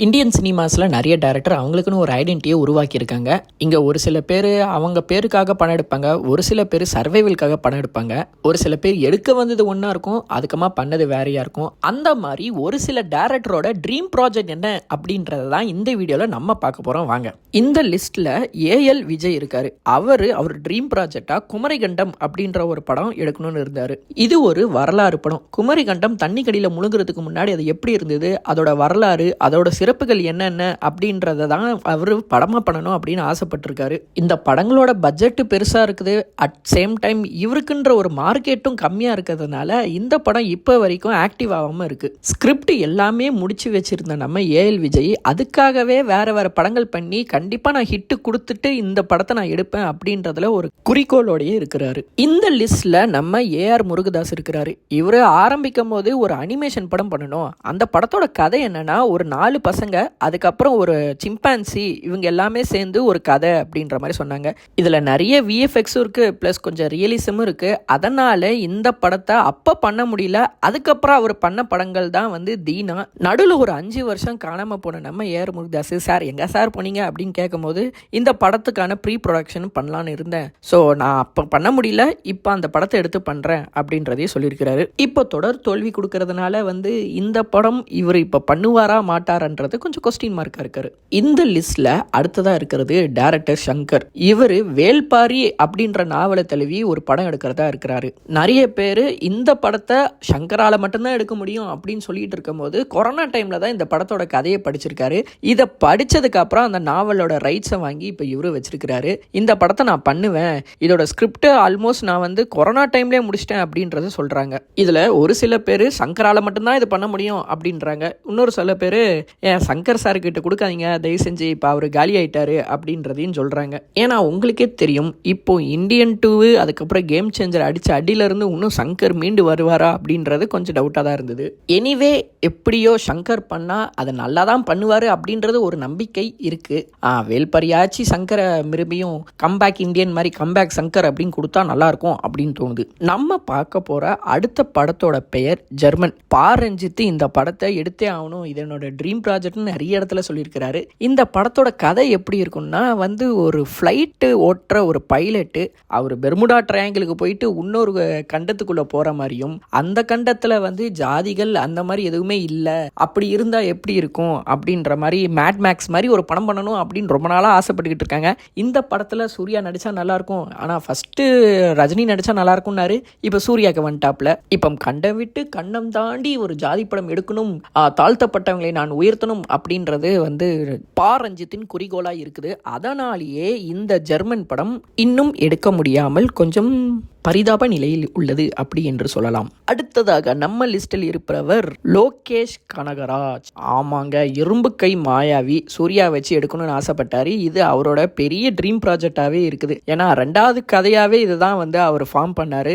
Indian சினிமாஸில் நிறைய director அவங்களுக்குன்னு ஒரு ஐடென்டிட்டியை உருவாக்கியிருக்காங்க. இங்கே ஒரு சில பேர் அவங்க பேருக்காக படம் எடுப்பாங்க, ஒரு சில பேர் சர்வைவலுக்காக படம் எடுப்பாங்க, ஒரு சில பேர் எடுக்க வந்தது ஒன்றா இருக்கும், அதுக்கமாக பண்ணது வேறையாக இருக்கும். அந்த மாதிரி ஒரு சில டேரக்டரோட ட்ரீம் ப்ராஜெக்ட் என்ன அப்படின்றத தான் இந்த வீடியோவில் நம்ம பார்க்க போகிறோம். வாங்க. இந்த லிஸ்ட்டில் ஏஎல் விஜய் இருக்கார். அவர் ட்ரீம் ப்ராஜெக்டாக குமரிகண்டம் அப்படின்ற ஒரு படம் எடுக்கணும்னு இருந்தார். இது ஒரு வரலாறு படம். குமரிகண்டம் தண்ணி கடியில் முழுங்குறதுக்கு முன்னாடி அது எப்படி இருந்தது, அதோட வரலாறு, அதோட சிறப்புகள் என்னென்ன அப்படின்றத தான் அவர் படமாக பண்ணணும் அப்படின்னு ஆசைப்பட்டிருக்காரு. இந்த படங்களோட பட்ஜெட்டு பெருசாக இருக்குது, அட் சேம் டைம் இவருக்குன்ற ஒரு மார்க்கெட்டும் கம்மியாக இருக்கிறதுனால இந்த படம் இப்போ வரைக்கும் ஆக்டிவ் ஆகாமல் இருக்குது. ஸ்கிரிப்ட் எல்லாமே முடிச்சு வச்சிருந்த நம்ம ஏஎல் விஜய் அதுக்காகவே வேற வேற படங்கள் பண்ணி கண்டிப்பாக நான் ஹிட்டு கொடுத்துட்டு இந்த படத்தை நான் எடுப்பேன் அப்படின்றதுல ஒரு குறிக்கோளோடையே இருக்கிறாரு. இந்த லிஸ்ட்ல நம்ம ஏஆர் முருகதாஸ் இருக்கிறாரு. இவர் ஆரம்பிக்கும் போது ஒரு அனிமேஷன் படம் பண்ணணும். அந்த படத்தோட கதை என்னன்னா, ஒரு 4 பசங்க, அதுக்கப்புறம் ஒரு சிம்பான்சி, இவங்க எல்லாமே சேர்ந்து ஒரு கதை அப்படின்ற மாதிரி சொன்னாங்க. இதில் நிறைய விஎஃப்எக்ஸும் இருக்குது, ப்ளஸ் கொஞ்சம் ரியலிசமும் இருக்குது. அதனால் இந்த படத்தை அப்போ பண்ண முடியல. அதுக்கப்புறம் அவர் பண்ண படங்கள் தான் தீனா. நடுவில் ஒரு 5 வருஷம் காணாமல் போன நம்ம ஏஆர் முருகதாஸ் சார் எங்கே சார் போனீங்க அப்படின்னு கேட்கும்போது இந்த படத்துக்கான ப்ரீ ப்ரொடக்ஷன் பண்ணலான்னு இருந்தேன், ஸோ நான் அப்போ பண்ண முடியல, இப்போ அந்த படத்தை எடுத்து பண்ணுறேன் அப்படின்றதையும் சொல்லியிருக்கிறாரு. இப்போ தொடர் தோல்வி கொடுக்கறதுனால இந்த படம் இவர் இப்போ பண்ணுவாரா மாட்டாரன்றது கொஞ்சம் கொஸ்டின் மார்க்கா இருக்காரு. இந்த லிஸ்ட்ல அடுத்ததா இருக்கிறது டைரக்டர் சங்கர். இவர் வேல்பாரி அப்படின்ற நாவலை தழுவி ஒரு படம் எடுக்கிறதா இருக்கிறாரு. நிறைய பேர் இந்த படத்தை சங்கரால மட்டும்தான் எடுக்க முடியும் அப்படின்னு சொல்லிட்டு இருக்கும் போது கொரோனா டைம்ல தான் இந்த படத்தோட கதையை படிச்சிருக்காரு. இதை படிச்சதுக்கு அப்புறம் அந்த நாவலோட ரைட்ஸை வாங்கி இப்போ இவரு வச்சிருக்கிறாரு. இந்த படத்தை நான் பண்ணுவேன், இதோட ஸ்கிரிப்ட் ஆல்மோஸ்ட் நான் கொரோனா டைம்லேயே முடிச்சிட்டேன் அப்படின்றத சொல்றாங்க. இதுல ஒரு சில பேர் சங்கரால மட்டும்தான் இது பண்ண முடியும் அப்படின்றாங்க. இன்னொரு சில பேர் சங்கர் சார் கிட்ட கொடுக்காதீங்க தயவு செஞ்சு, இப்போ அவர் காலி ஆயிட்டாரு அப்படின்றதையும் சொல்றாங்க. ஏன்னா உங்களுக்கே தெரியும், இப்போ இந்தியன் 2 அதுக்கப்புறம் கேம் சேஞ்சர் அடிச்ச அடியில இருந்து இன்னும் சங்கர் மீண்டு வருவாரா அப்படின்றது கொஞ்சம் டவுட்டா தான் இருந்தது. எனிவே எப்படியோ சங்கர் பண்ணா அதை நல்லா தான் பண்ணுவாரு அப்படின்றது ஒரு நம்பிக்கை இருக்கு. வேல்பரியாச்சி சங்கரை மறுபடியும் கம்பேக் இந்தியன் மாதிரி கம்பேக் சங்கர் அப்படின்னு கொடுத்தா நல்லா இருக்கும் அப்படின்னு தோணுது. நம்ம பார்க்க போற அடுத்த படத்தோட பெயர் ஜெர்மன். ரஞ்சித் இந்த படத்தை எடுத்தே ஆகணும், இது என்னோட ட்ரீம் ப்ராஜெக்ட்னு நிறைய இடத்துல சொல்லியிருக்கிறாரு. இந்த படத்தோட கதை எப்படி இருக்கும்னா, ஒரு ஃப்ளைட்டு ஓட்டுற ஒரு பைலட்டு அவர் பெர்முடா ட்ரையாங்கிளுக்கு போயிட்டு இன்னொரு கண்டத்துக்குள்ள போற மாதிரியும், அந்த கண்டத்துல ஜாதிகள் அந்த மாதிரி எதுவுமே இல்லை, அப்படி இருந்தா எப்படி இருக்கும் அப்படின்ற மாதிரி மேட் மேக்ஸ் மாதிரி ஒரு படம் பண்ணணும் அப்படின்னு ரொம்ப நாளா ஆசைப்பட்டுக்கிட்டு இருக்காங்க. இந்த படத்துல சூர்யா நடிச்சா நல்லா இருக்கும், ஆனா ஃபர்ஸ்ட் ரஜினி நடிச்சா நல்லா இருக்கும்னாரு. இப்ப சூர்யாக்கு வந்துட்டாப்ல. இப்ப கண்டம் விட்டு கண்ணம் தாண்டி ஒரு ஜாதி படம் எடுக்கணும், தாழ்த்தப்பட்டவங்களை நான் உயர்த்தணும் அப்படின்றது ரஞ்சித்தின் குறிக்கோளா இருக்குது. அதனாலேயே இந்த ஜெர்மன் படம் இன்னும் எடுக்க முடியாமல் கொஞ்சம் பரிதாப நிலையில் உள்ளது அப்படி என்று சொல்லலாம். அடுத்ததாக நம்ம லிஸ்டில் இருப்பவர் லோகேஷ் கனகராஜ். ஆமாங்க, இரும்பு கை மாயாவி சூர்யா வச்சு எடுக்கணும்னு ஆசைப்பட்டாரு. இது அவரோட பெரிய ட்ரீம் ப்ராஜெக்டாவே இருக்குது. ஏன்னா 2வது கதையாவே இதுதான் அவர் ஃபார்ம் பண்ணாரு.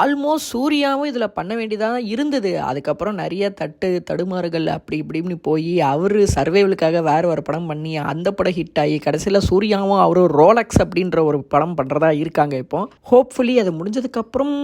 ஆல்மோஸ்ட் சூர்யாவும் இதுல பண்ண வேண்டியதாக இருந்தது. அதுக்கப்புறம் நிறைய தடுமாறுகள் அப்படி இப்படின்னு போய் அவரு சர்வைவலுக்காக வேற ஒரு படம் பண்ணி அந்த படம் ஹிட் ஆகி கடைசியில் சூர்யாவும் அவரும் ரோலக்ஸ் அப்படின்ற ஒரு படம் பண்றதா இருக்காங்க. இப்போ ஹோப்ஃபுல்லி அது முடிஞ்சதுக்கு அப்புறம்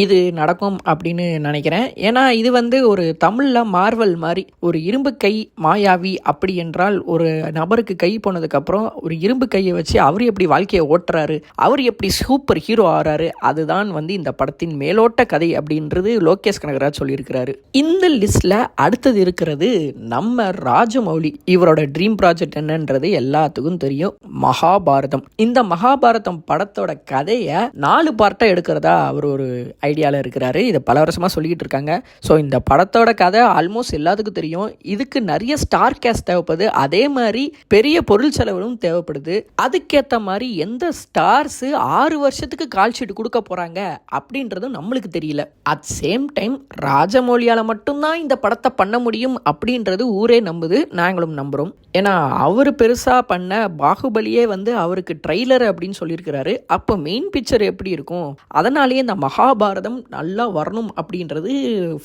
இது நடக்கும் அப்படின்னு நினைக்கிறேன். ஏன்னா இது ஒரு தமிழ்ல மார்வல் மாதிரி ஒரு இரும்பு கை மாயாவி அப்படி என்றால் ஒரு நபருக்கு கை போனதுக்கு அப்புறம் ஒரு இரும்பு கையை வச்சு அவர் எப்படி வாழ்க்கையை ஓட்டுறாரு, அவர் எப்படி சூப்பர் ஹீரோ ஆறாரு, அதுதான் இந்த படத்தின் மேலோட்ட கதை அப்படின்றது லோகேஷ் கனகராஜ் சொல்லியிருக்கிறாரு. இந்த லிஸ்ட்ல அடுத்தது இருக்கிறது நம்ம ராஜமௌலி. இவரோட ட்ரீம் ப்ராஜெக்ட் என்னன்றது எல்லாத்துக்கும் தெரியும், மகாபாரதம். இந்த மகாபாரதம் படத்தோட கதையை 4 பார்ட்டா எடுக்கிறதா அவர் ஒரு ஐடியாவில் இருக்கிறாரு. இதை பல வருஷமாக சொல்லிக்கிட்டு இருக்காங்க. ஸோ இந்த படத்தோட கதை ஆல்மோஸ்ட் எல்லாத்துக்கும் தெரியும். இதுக்கு நிறைய ஸ்டார் கேஸ்ட் தேவைப்படுது, அதே மாதிரி பெரிய பொருள் செலவும் தேவைப்படுது. அதுக்கேற்ற மாதிரி எந்த ஸ்டார்ஸ் 6 வருஷத்துக்கு கால் ஷீட் கொடுக்க போறாங்க அப்படின்றதும் நம்மளுக்கு தெரியல. அட் சேம் டைம் ராஜமௌலியால மட்டும்தான் இந்த படத்தை பண்ண முடியும் அப்படின்றது ஊரே நம்புது, நாங்களும் நம்புறோம். ஏன்னா அவர் பெருசா பண்ண பாகுபலியே அவருக்கு ட்ரெய்லர் அப்படின்னு சொல்லியிருக்கிறாரு. அப்போ மெயின் பிக்சர் எப்படி இருக்கும் அதனாலேயே இந்த மகாபாரதம் நல்லா வரணும் அப்படின்றது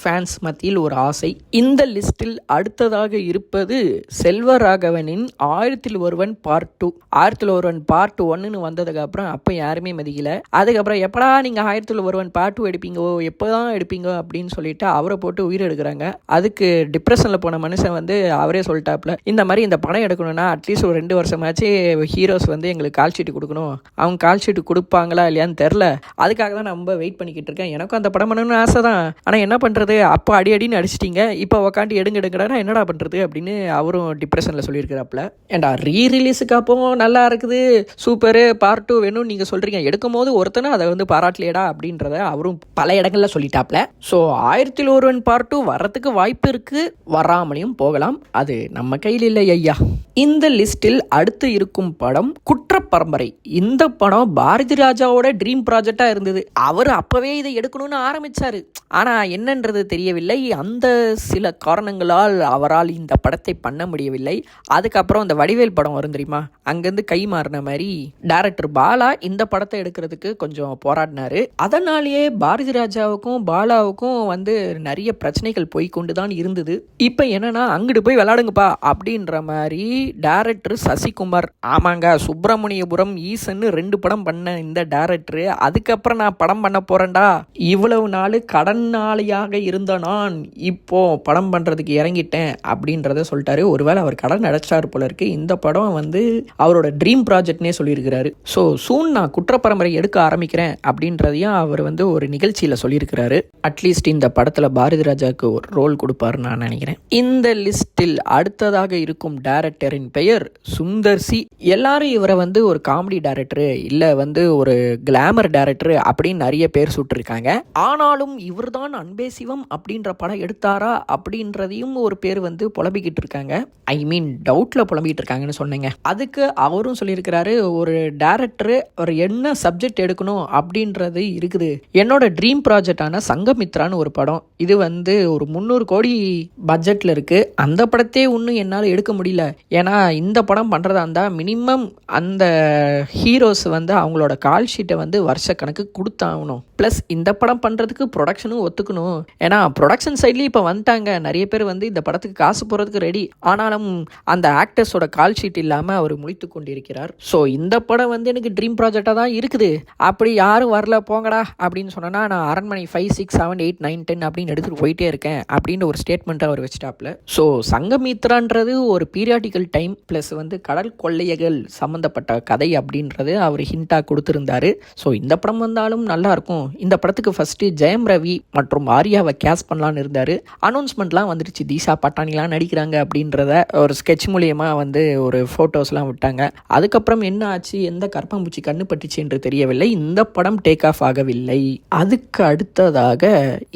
ஃபேன்ஸ் மத்தியில் ஒரு ஆசை. இந்த லிஸ்டில் அடுத்ததாக இருப்பது செல்வராகவனின் 1000 ஒருவன் பார்ட் 2. 1000 ஒருவன் பார்ட் 1ன்னு வந்ததுக்கப்புறம் அப்போ யாருமே மதிக்கல. அதுக்கப்புறம் எப்படா நீங்கள் 1000 ஒருவன் பார்ட் 2 எடுப்பீங்கோ, எப்போ தான் எடுப்பீங்க அப்படின்னு சொல்லிட்டு அவரை போட்டு உயிர் எடுக்கிறாங்க. அதுக்கு டிப்ரெஷனில் போன மனுஷன் வந்து அவரே சொல்லிட்டாப்புல, இந்த மாதிரி இந்த படம் எடுக்கணும்னா அட்லீஸ்ட் ஒரு 2 வருஷமாச்சு ஹீரோஸ் வந்து எங்களுக்கு கால் ஷீட்டு கொடுக்கணும். அவங்க கால் ஷீட்டு கொடுப்பாங்களா இல்லையான்னு தெரில, அதுக்காக தான் நான் ரொம்ப வெயிட் பண்ணிக்கிட்டு இருக்கேன். எனக்கும் அந்த படம் பண்ணணும்னு ஆசை தான், ஆனால் என்ன பண்ணுறது, அப்போ அடின்னு அடிச்சிட்டிங்க, இப்போ உக்காண்டி எடுங்கடா என்னடா பண்ணுறது அப்படின்னு அவரும் டிப்ரெஷனில் சொல்லியிருக்கிறாப்புல. ஏண்டா ரீரிலீஸுக்கு அப்போ நல்லா இருக்குது, சூப்பரு, பார்ட் 2 வேணும்னு நீங்கள் சொல்கிறீங்க, எடுக்கும் போது ஒருத்தனை அதை வந்து பாராட்டலையடா அப்படின்றத அவரும் பல இடங்களில் சொல்லிட்டாப்ல. ஸோ 1000 ஒருவன் பார்ட் 2 வர்றதுக்கு வாய்ப்பு இருக்குது, வராமலையும் போகலாம், அது நம்ம கையில் இல்லை ஐயா. இந்த லிஸ்டில் அடுத்து இருக்கும் படம் குற்ற பரம்பரை. இந்த படம் பாரதி ராஜாவோட ட்ரீம் ப்ராஜெக்டாக இருந்தது. அவர் அப்போவே இதை எடுக்கணும்னு ஆரம்பித்தார், ஆனால் என்னன்றது தெரியவில்லை. அந்த சில காரணங்களால் அவரால் இந்த படத்தை பண்ண முடியவில்லை. அதுக்கப்புறம் அந்த வடிவேல் படம் வரும் தெரியுமா, அங்கேருந்து கை மாறின மாதிரி டைரக்டர் பாலா இந்த படத்தை எடுக்கிறதுக்கு கொஞ்சம் போராடினாரு. அதனாலேயே பாரதி ராஜாவுக்கும் பாலாவுக்கும் வந்து நிறைய பிரச்சனைகள் போய்கொண்டு தான் இருந்தது. இப்போ என்னன்னா, அங்கிட்டு போய் விளையாடுங்கப்பா அப்படின்ற மாதிரி டைரக்டர் சசிகுமார், ஆமாங்க சுப்பிரமணியபுரம் ஈசன்னு 2 படம் பண்ண இந்த டைரக்டர், அதுக்கப்புறம் நான் படம் பண்ண போறேன்டா, இவ்வளவு நாள் கடனாளியாக இருந்த நான் இப்போ படம் பண்றதுக்கு இறங்கிட்டேன் அப்படின்றத சொல்லிட்டாரு. ஒருவேளை அவர் கடன் அடைச்சாரு போல இருக்கு. இந்த படம் வந்து அவரோட ட்ரீம் ப்ராஜெக்ட்னே சொல்லியிருக்கிறாரு. ஸோ சூன் நான் குற்றப்பரம்பரை எடுக்க ஆரம்பிக்கிறேன் அப்படின்றதையும் அவர் வந்து ஒரு நிகழ்ச்சியில் சொல்லியிருக்கிறாரு. அட்லீஸ்ட் இந்த படத்தில் பாரதி ராஜாவுக்கு ஒரு ரோல் கொடுப்பாருன்னு நான் நினைக்கிறேன். இந்த லிஸ்டில் அடுத்ததாக இருக்கும் டைரக்டரின் பெயர் சுந்தர் சி. எல்லாரும் இவரை வந்து ஒரு காமெடி டைரக்டர் இல்லை வந்து ஒரு கிளாமர் டைரக்டர் அப்படின்னு நிறைய பேர் சுட்டிருக்காங்க. ஆனாலும் இவர் தான் அன்பே சிவம் அப்படின்ற படம் எடுத்தாரா அப்படின்றதையும் ஒரு பேர் வந்து புலம்பிக்கிட்டு இருக்காங்க. ஐ மீன் டவுட்டில் புலம்பிக்கிட்டு இருக்காங்கன்னு சொன்னேங்க. அதுக்கு அவரும் சொல்லியிருக்கிறாரு, ஒரு டைரக்டர் ஒரு என்ன சப்ஜெக்ட் எடுக்கணும் அப்படின்றது இருக்குது. என்னோட ட்ரீம் ப்ராஜெக்டான சங்கமித்ரான்னு ஒரு படம், இது வந்து ஒரு 300 கோடி பட்ஜெட்டில் இருக்குது. அந்த படத்தையே இன்னும் என்னால் எடுக்க முடியல. ஏன்னா இந்த படம் பண்ணுறதா இருந்தால் மினிமம் அந்த ஹீரோஸ் வந்து அவங்களோட கால் ஷீட்டை வந்து வருஷ கணக்கு கொடுத்தாகணும். ப்ளஸ் இந்த படம் பண்ணுறதுக்கு ப்ரொடக்ஷனும் ஒத்துக்கணும். ஏன்னா ப்ரொடக்ஷன் சைட்லேயும் இப்போ வந்துட்டாங்க நிறைய பேர் வந்து இந்த படத்துக்கு காசு போகிறதுக்கு ரெடி. ஆனாலும் அந்த ஆக்டர்ஸோட கால் ஷீட் இல்லாமல் அவர் முடித்து கொண்டிருக்கிறார். ஸோ இந்த படம் வந்து எனக்கு ட்ரீம் ப்ராஜெக்டாக தான் இருக்குது. அப்படி யாரும் வரல போங்கடா அப்படின்னு சொன்னா, நான் அரண்மனை 5, 6, 7, 8, 9, 10 அப்படின்னு எடுத்துகிட்டு போயிட்டே இருக்கேன் அப்படின்னு ஒரு ஸ்டேட்மெண்ட்டை அவர் வச்சுட்டாப்ல. ஸோ சங்கமித்ரான்றது ஒரு பீரியாடிக்கல் டைம் ப்ளஸ் வந்து கடல் கொள்ளையர்கள் சம்மந்தப்பட்ட கதை அப்படின்றது அவர் ஹிண்டாக கொடுத்துருந்தாரு. ஸோ இந்த படம் வந்தாலும் நல்லா இருக்கும். இந்த படத்துக்கு ஃபர்ஸ்ட் ஜெயம் ரவி மற்றும் ஆர்யாவை கேஸ் பண்ணலான்னு இருந்தார். அனௌன்ஸ்மெண்ட்லாம் வந்துடுச்சு, தீஷா பட்டானிலாம் நடிக்கிறாங்க அப்படின்றத ஒரு ஸ்கெட்ச் மூலியமா வந்து ஒரு ஃபோட்டோஸ்லாம் விட்டாங்க. அதுக்கப்புறம் என்ன ஆச்சு, எந்த கற்பம்பூச்சி கண்ணு பட்டுச்சு என்று தெரியவில்லை. இந்த படம் டேக் ஆஃப் ஆகவில்லை. அதுக்கு அடுத்ததாக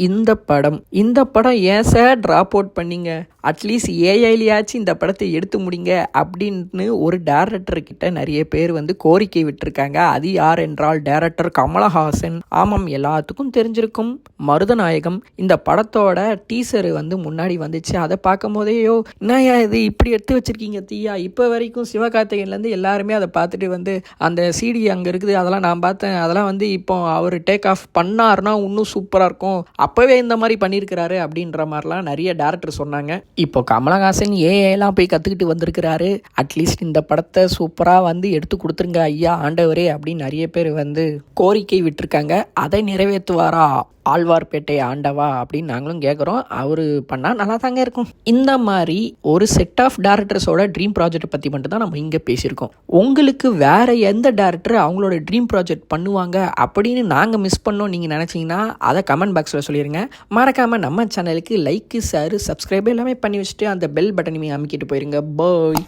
இந்த படம் ஏன் சார் ட்ராப் அவுட் பண்ணீங்க, அட்லீஸ்ட் ஏஐலியாச்சு இந்த படத்தை எடுத்து முடிங்க அப்படின்னு ஒரு டைரக்டர் கிட்ட நிறைய பேர் வந்து கோரிக்கை விட்டுருக்காங்க. அது யார் என்றால் டைரக்டர் கமலஹாசன். ஆமாம், எல்லாத்துக்கும் தெரிஞ்சிருக்கும், மருதநாயகம். இந்த படத்தோட டீசர் வந்து முன்னாடி வந்துச்சு. அதை பார்க்கும் போதேயோ என்னையா இது இப்படி எடுத்து வச்சிருக்கீங்க தீயா, இப்போ வரைக்கும் சிவகார்த்திகேயன்லேருந்து எல்லாருமே அதை பார்த்துட்டு வந்து அந்த சிடி அங்கே இருக்குது அதெல்லாம் நான் பார்த்தேன், அதெல்லாம் வந்து இப்போ அவர் டேக் ஆஃப் பண்ணார்னா இன்னும் சூப்பராக இருக்கும், அப்போவே இந்த மாதிரி பண்ணியிருக்கிறாரு அப்படின்ற மாதிரிலாம் நிறைய டேரக்டர் சொன்னாங்க. இப்போ கமலஹாசன் ஏஐலாம் போய் கற்றுக்கிட்டு வந்திருக்கிறாரு. அட்லீஸ்ட் இந்த படத்தை சூப்பராக வந்து எடுத்து கொடுத்துருங்க ஐயா ஆண்டவரே அப்படின்னு நிறைய பேர் வந்து கோரிக்கை விட்டுருக்காங்க. அதை நிறைவேற்றுவாரா ஆழ்வார்பேட்டை ஆண்டவா அப்படின்னு நாங்களும் கேட்குறோம். அவர் பண்ணால் நல்லா தாங்க இருக்கும். இந்த மாதிரி ஒரு செட் ஆஃப் டேரக்டர்ஸோட ட்ரீம் ப்ராஜெக்ட் பற்றி மட்டும் தான் நம்ம இங்கே பேசியிருக்கோம். உங்களுக்கு வேறு எந்த டேரக்டர் அவங்களோட ட்ரீம் ப்ராஜெக்ட் பண்ணுவாங்க அப்படின்னு நாங்கள் மிஸ் பண்ணோம் நீங்கள் நினச்சிங்கன்னா அதை கமெண்ட் பாக்ஸில் சொல்லிடுங்க. மறக்காமல் நம்ம சேனலுக்கு லைக்கு, ஷேரு, சப்ஸ்கிரைப் எல்லாமே பண்ணி வச்சுட்டு அந்த பெல் பட்டனையும் அமைக்கிட்டு போயிருங்க. பாய்.